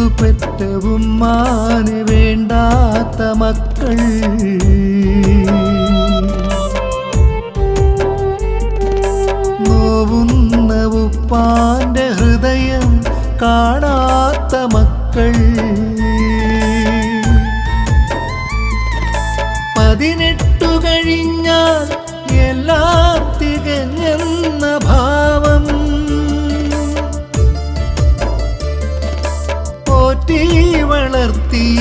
നൊന്തു പെറ്റ ഉമ്മാനെ വേണ്ടാത്ത മക്കൾ, നോവുന്ന ഉപ്പാന്റെ ഹൃദയം കാണാത്ത മക്കൾ, 18 കഴിഞ്ഞാൽ എല്ലാം തികഞ്ഞെന്ന ഭാവം, പോറ്റി വളർത്തിയ